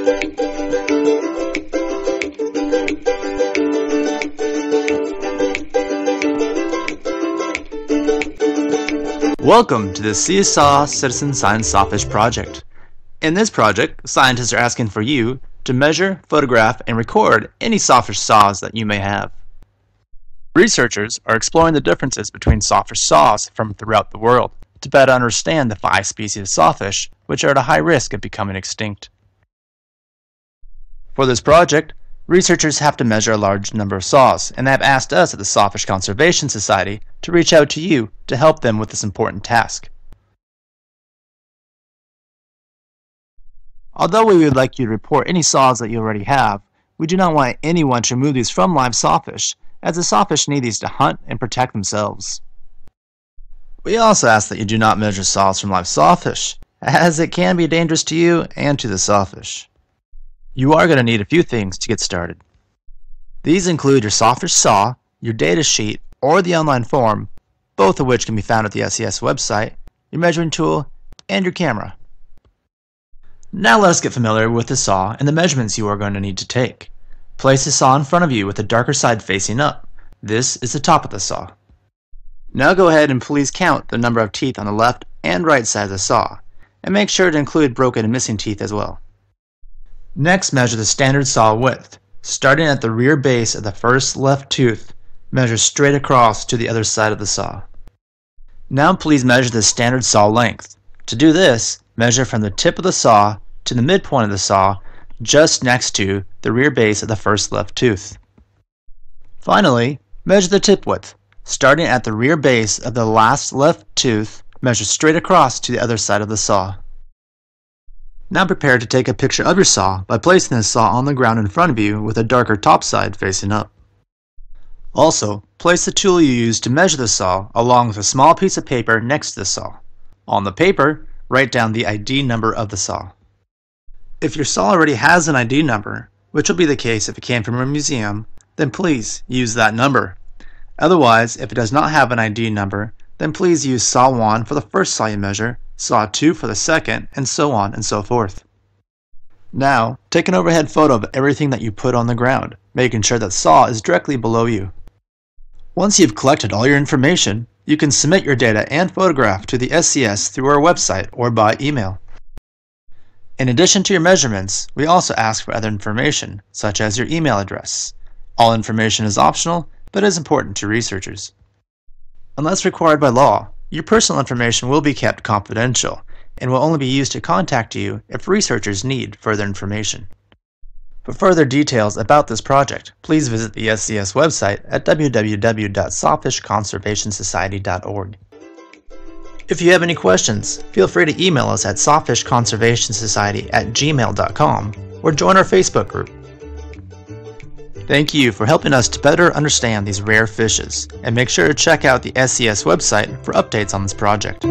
Welcome to the CSAW Citizen Science Sawfish project. In this project, scientists are asking for you to measure, photograph, and record any sawfish saws that you may have. Researchers are exploring the differences between sawfish saws from throughout the world to better understand the 5 species of sawfish which are at a high risk of becoming extinct. For this project, researchers have to measure a large number of saws, and they have asked us at the Sawfish Conservation Society to reach out to you to help them with this important task. Although we would like you to report any saws that you already have, we do not want anyone to remove these from live sawfish, as the sawfish need these to hunt and protect themselves. We also ask that you do not measure saws from live sawfish, as it can be dangerous to you and to the sawfish. You are going to need a few things to get started. These include your sawfish saw, your data sheet, or the online form, both of which can be found at the SCS website, your measuring tool, and your camera. Now let us get familiar with the saw and the measurements you are going to need to take. Place the saw in front of you with the darker side facing up. This is the top of the saw. Now go ahead and please count the number of teeth on the left and right side of the saw, and make sure to include broken and missing teeth as well. Next, measure the standard saw width. Starting at the rear base of the first left tooth, measure straight across to the other side of the saw. Now please measure the standard saw length. To do this, measure from the tip of the saw to the midpoint of the saw, just next to the rear base of the first left tooth. Finally, measure the tip width. Starting at the rear base of the last left tooth, measure straight across to the other side of the saw. Now prepare to take a picture of your saw by placing the saw on the ground in front of you with a darker top side facing up. Also, place the tool you use to measure the saw along with a small piece of paper next to the saw. On the paper, write down the ID number of the saw. If your saw already has an ID number, which will be the case if it came from a museum, then please use that number. Otherwise, if it does not have an ID number, then please use saw 1 for the first saw you measure, saw 2 for the second, and so on and so forth. Now, take an overhead photo of everything that you put on the ground, making sure that saw is directly below you. Once you've collected all your information, you can submit your data and photograph to the SCS through our website or by email. In addition to your measurements, we also ask for other information, such as your email address. All information is optional, but is important to researchers. Unless required by law, your personal information will be kept confidential and will only be used to contact you if researchers need further information. For further details about this project, please visit the SCS website at www.sawfishconservationsociety.org. If you have any questions, feel free to email us at sawfishconservationsociety@gmail.com or join our Facebook group. Thank you for helping us to better understand these rare fishes, and make sure to check out the SCS website for updates on this project.